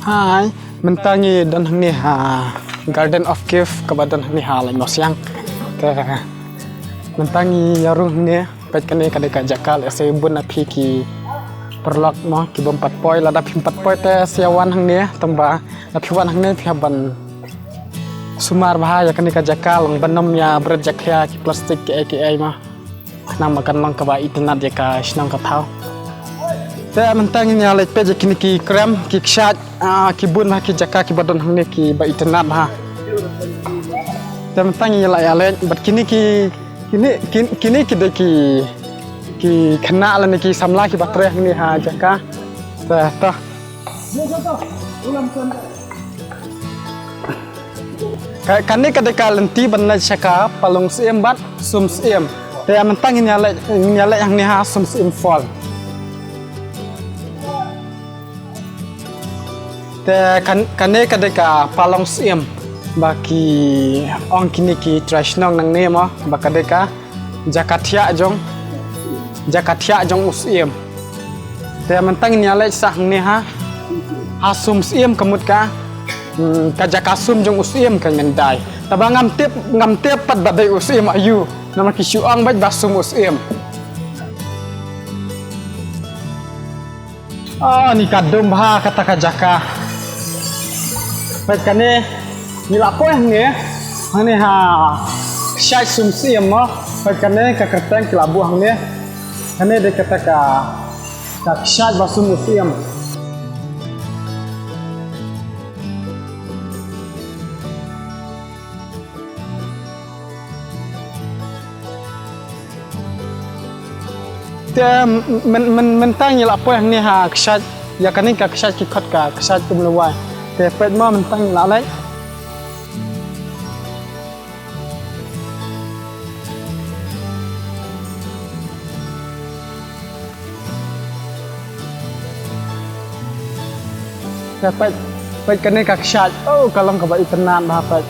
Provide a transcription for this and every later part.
Hai, mentangi dan ni Garden of Gift kebadan ni lai mos yang ke mentangi yarung ni pet kene kadeka jakal ese bun api ki perlok mo ki bom 4 poi lada pi 4 poi te siawan hang ni tamba api wan hang ni pi ban sumar bahaya kene ka jakal banom ya berjakya ki plastik ki ai ma nang makan mang ka ba itna de ka snang ka thau te mentangi nya le pe kini ki krem ki kshat ki bun ma ki jaka ki badon hang ni ki ba itna ha te mentangi la ya le bat kini ki ki de ki kena la ni ki samla ki batre hang ni ha jaka ta kan ni kadeka lenti ban la chaka palong siem bat sum siem te mentangi nya le hang ni ha sum siem fall te kan kadeka palong siem baki ong kini ki trash nong nang ne mo bakadeka jakathia jong usiem te mentang nya le sah ne ha asum siem kemut ka jakasum jong usiem kan mendai taba ngam tep pat badai usiem ayu nama ki syuang bat basum usiem ni kadum ha kata ka jaka baik kane nila ko hang ni ha syai sum siem mo baik kane ka kerteng kelabu hang ni kane de kata ka syai basum siem te mentang nila ko hang ni ha syai ya kane ka syai ki khot ka syai tum lawai te pet ma mentang la lai pet kene kak syat kalong ka ba itenan ba pet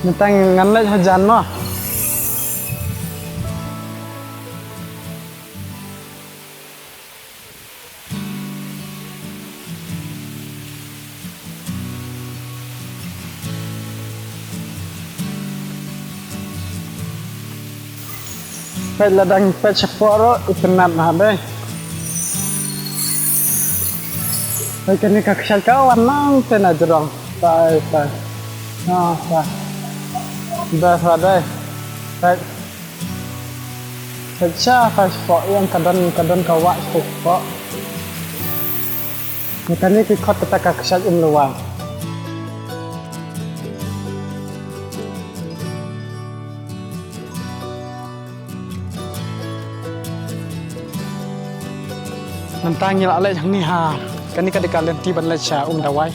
mentang ngan lai hajan ma pet ladang pet seporo itenan ha be pet kene kak syat kawan nang tena jerong tai ta dah sadai pet cha ka sport yang kadang kawak sport kene ki khot ta kak syat luang mentang la le hang ni ha kani kadeka lenti ban la cha dawai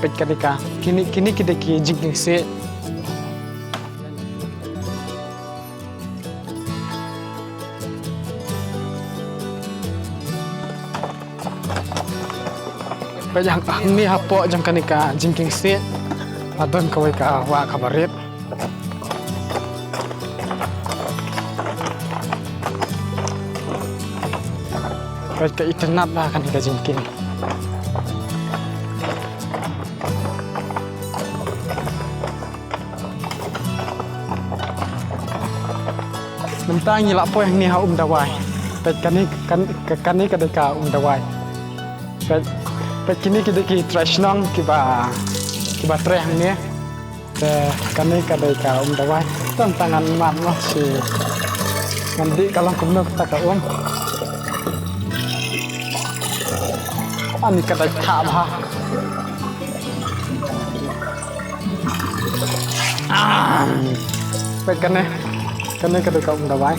pet kadeka kini kideki jing se pet yang hang ni ha po jang kanika jing se adon kawai ka wa kabaret pet ka internet lah kan ka jingking mentang ni lapo yang ni ha dawai pet kani kadeka dawai pet kini ki trash nong ki ba tre hang ni te kani kadeka dawai tangan mat no si nanti kalau kumno tak ka ani kata tak bah pet kane kata kau dawai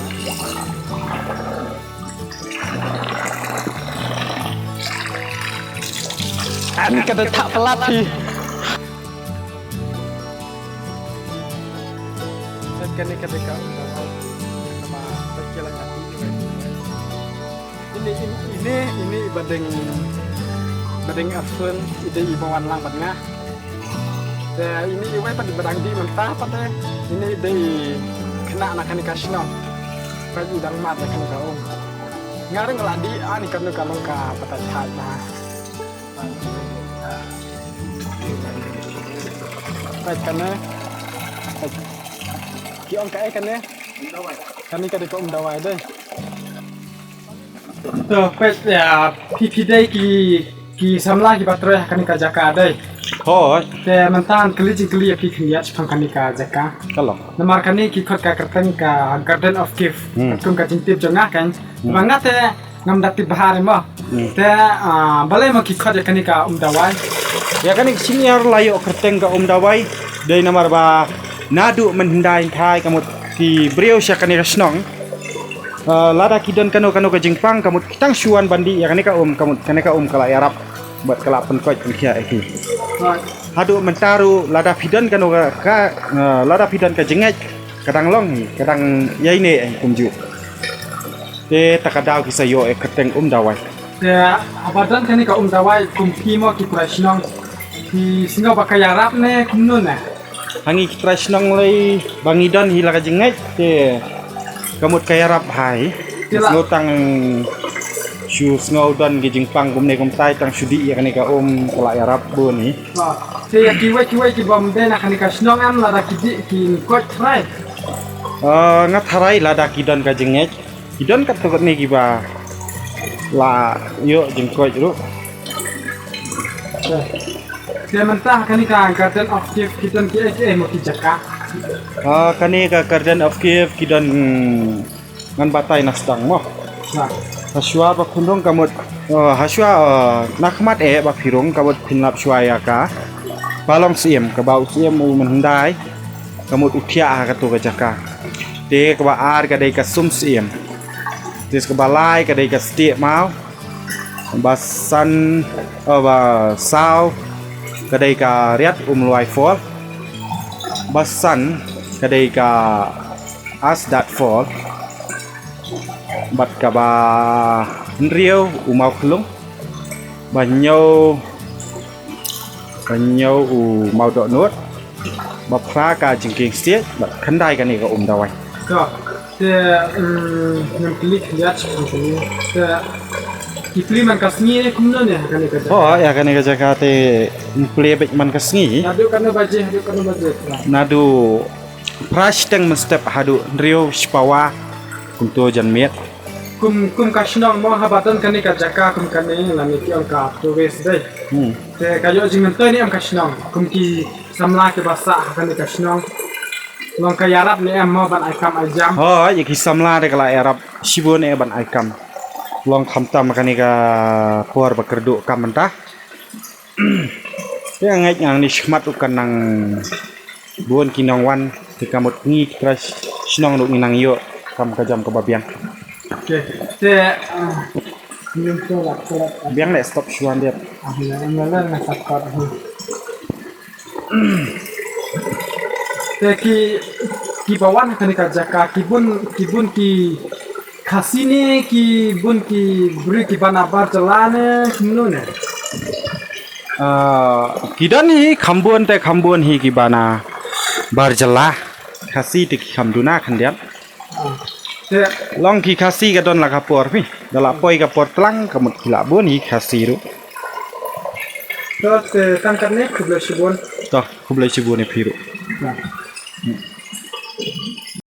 ani kata tak pelatih pet kane kata kau dawai sama berjalan hati ini badeng afun ide ibawan lang badnga ini iwai pada badang di mentah pada ini ide kena nak kasino pai udang mat kan kau ngarang ladi ani kanu kanu ka patai thai na pai kana ki ong ka kana kani ka de ko dawai dai to pet ya pi dai ki samla ki patre kani ka jaka dai Thôi, te mantan keli pi khniya chpang kani ka jaka kalau namar kani ki khot ka kerten ka garden of gift tum ka jintip jonga kan banga te ngam dati bahar mo te balai mo ki khot kani ka dawai ya kan sini har layo kerteng ka dawai dari nomor ba nadu menhindai thai kamut ki brio sya kan rasnong lada kidon kano ka jingpang kamut kitang syuan bandi ya kan ka kamut kan ka kala arab buat kala penkoi kia iki hadu mentaru lada pidon kano ka lada pidon ka jenget kadang long kadang yai ne kumju te takadau ki sayo kerteng dawai te abadan kani ka dawai kum ki mo ki prasnong ki singa bakayarap ne kumno na hangi trasnong lay bangidon hila ka jenget te kamut kayarap hai ngutang shu ngau don gi jingpang kum ne kum tai tang sudi ya kani ka kala yarap bu ni te ya kiwai ki bom de na kani ka snong am la da ki kot trai ngat harai lada kidon ka jenget kidon ka tukut ni giba la yo jingkoi ru te mentah kani ka garden of gift kiton ki mo ki jaka kani ka garden of gift kidon ngan batai nasdang mo haswa ba khundong kamut haswa nakmat ba phirong kamut phinlap shwaya ka balong siem ka bau siem u mandai kamut uthia ka to ka jaka te ka ba ar ka dei ka sum siem tis ka balai ka dei ka stie mau basan ba sao ka dei ka riat luai fall basan ka dei ka asdat fall bat ka ba riau umau klung banyau u mau dok nut ba phra ka jingking stiet bat khandai ka ni ka dawai to te nam klik liat chpang te ki pli man kasni ne kumno ne kani ka oh ya kan ka jaka te plebek man kasngi adu kana baje nadu prash teng mestep hadu riau spawa kunto janmet kum kasnong mo habatan kani ka jaka kum kani lami ki angka to wes dai te kayo jingan to ni am kasnong kum ki samla ke basa kani kasnong long ka yarap ni am mo ban aikam ajam oh ya ki samla de kala arab shibon e ban aikam long khamtam kani ka por bakerdu kam mentah ya ngai yang ni shmat ukan nang buon kinong wan te kamut ngi crash snong lu nang yo kam ka jam ka babiang okay te nyum to la biang le stop shuan dia ngala na sakot te ki bawan kani ka jaka kibun ki khasine ki bun ki buri ki banabar jalane kimno ne kidan hi khambun hi ki bana barjala khasi te ki khamduna khandiam te long ki khasi ka don la ka por pi dala poi ka por tlang kamut khila bun hi khasi ru to te tangkat ne kubla shibon to kublai chibu ne phiru